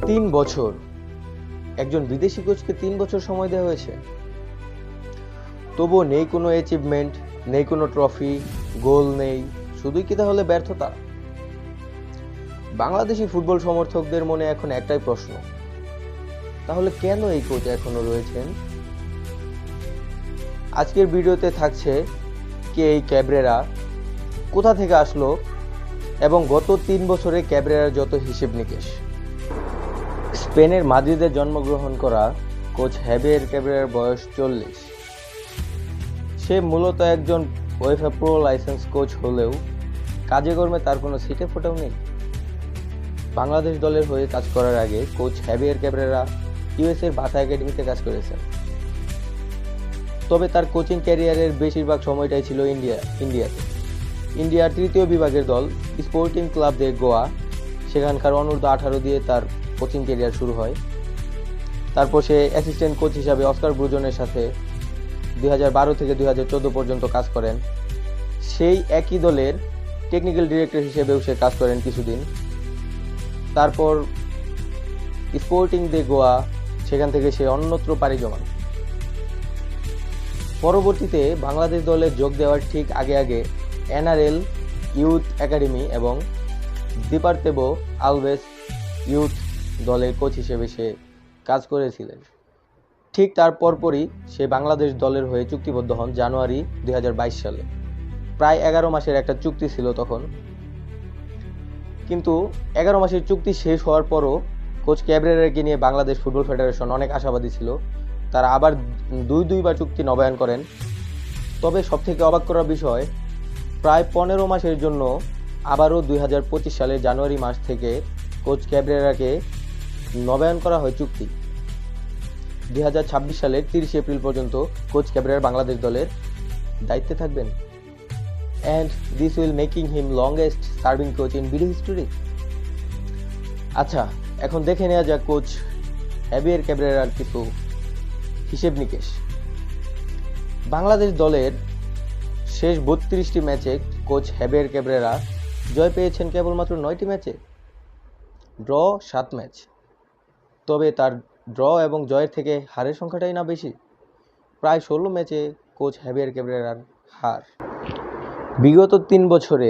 3 বছর, একজন বিদেশি কোচকে 3 বছর সময় দেওয়া হয়েছে। তবুও নেই কোনো অ্যাচিভমেন্ট, নেই কোনো ট্রফি, গোল নেই, শুধুই কি তাহলে ব্যর্থতা? বাংলাদেশি ফুটবল সমর্থকদের মনে এখন একটাই প্রশ্ন, তাহলে কেন এই কোচ এখনো রয়েছেন? আজকের ভিডিওতে থাকছে কে এই ক্যাব্রেরা, কোথা থেকে আসলো এবং গত 3 বছরে ক্যাব্রেরার যত হিসেব নিকেশ। স্পেনের মাদ্রিদে জন্মগ্রহণ করা কোচ হ্যাভিয়ের ক্যাব্রেরার বয়স 40। সে মূলত একজন উয়েফা প্রো লাইসেন্স কোচ হলেও কাজে কর্মে তার কোনো ছিটে ফোঁটাও নেই। বাংলাদেশ দলের হয়ে কাজ করার আগে কোচ হ্যাভিয়ের ক্যাব্রেরা ইউএসএর বাতা একাডেমিতে কাজ করেছেন। তবে তার কোচিং ক্যারিয়ারের বেশিরভাগ সময়টাই ছিল ইন্ডিয়াতে। ইন্ডিয়ার 3য় বিভাগের দল স্পোর্টিং ক্লাব দে গোয়া, সেখানকার অনূর্ধ্ব-18 দিয়ে তার কোচিং ক্যারিয়ার শুরু হয়। তারপর সে অ্যাসিস্ট্যান্ট কোচ হিসাবে অস্কার ব্রুজনের সাথে 2012 থেকে 2014 পর্যন্ত কাজ করেন। সেই একই দলের টেকনিক্যাল ডিরেক্টর হিসেবেও সে কাজ করেন কিছুদিন। তারপর স্পোর্টিং দে গোয়া, সেখান থেকে সে অন্যত্র পাড়ি জমান। পরবর্তীতে বাংলাদেশ দলে যোগ দেওয়ার ঠিক আগে এনআরএল ইউথ একাডেমি এবং দিপার্তেবো আলভেস ইউথ দলের কোচ হিসেবে সে কাজ করেছিলেন। ঠিক তার পরপরই সে বাংলাদেশ দলের হয়ে চুক্তিবদ্ধ হন জানুয়ারি 2022 সালে। প্রায় 11 মাসের একটা চুক্তি ছিল তখন, কিন্তু 11 মাসের চুক্তি শেষ হওয়ার পরও কোচ ক্যাব্রেরাকে নিয়ে বাংলাদেশ ফুটবল ফেডারেশন অনেক আশাবাদী ছিল। তারা আবার দুইবার চুক্তি নবায়ন করেন। তবে সবথেকে অবাক করার বিষয়, প্রায় 15 মাসের জন্য আবারও 2025 সালের জানুয়ারি মাস থেকে কোচ ক্যাব্রেরাকে নবায়ন করা হয় চুক্তি। 2026 সালের 30 এপ্রিল পর্যন্ত কোচ ক্যাব্রেরা বাংলাদেশ দলের দায়িত্বে থাকবেন। And this will making him longest serving coach in BD history. আচ্ছা, এখন দেখে নেওয়া যাক কোচ হ্যাভিয়ের ক্যাব্রেরার কিছু হিসেব নিকেশ। বাংলাদেশ দলের শেষ 32টি ম্যাচে কোচ হ্যাভিয়ের ক্যাব্রেরা জয় পেয়েছেন কেবলমাত্র 9টি ম্যাচে, ড্র 7 ম্যাচ। তবে তার ড্র এবং জয়ের থেকে হারের সংখ্যাটাই না বেশি, প্রায় 16 ম্যাচে কোচ হ্যাভিয়ের ক্যাব্রেরার হার। বিগত 3 বছরে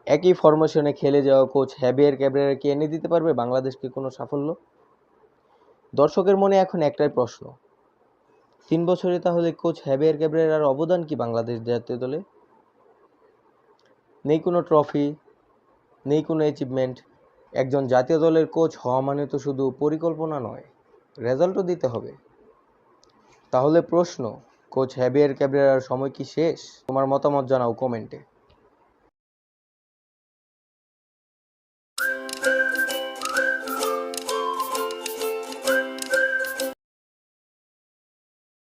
একই ফরমেশনে খেলে যাওয়া কোচ হ্যাভিয়ের ক্যাব্রেরা কি এনে দিতে পারবে বাংলাদেশকে কোনো সাফল্য? দর্শকের মনে এখন একটাই প্রশ্ন, 3 বছরে তাহলে কোচ হ্যাভিয়ের ক্যাব্রেরার অবদান কি বাংলাদেশ জাতীয় দলে? নেই কোনো ট্রফি, নেই কোনো অ্যাচিভমেন্ট। একজন জাতীয় দলের কোচ হওয়া মানে তো শুধু পরিকল্পনা নয়, রেজাল্টও দিতে হবে। তাহলে প্রশ্ন, কোচ হ্যাভিয়ের ক্যাব্রেরার সময় কি শেষ? তোমার মতামত জানাও কমেন্টে।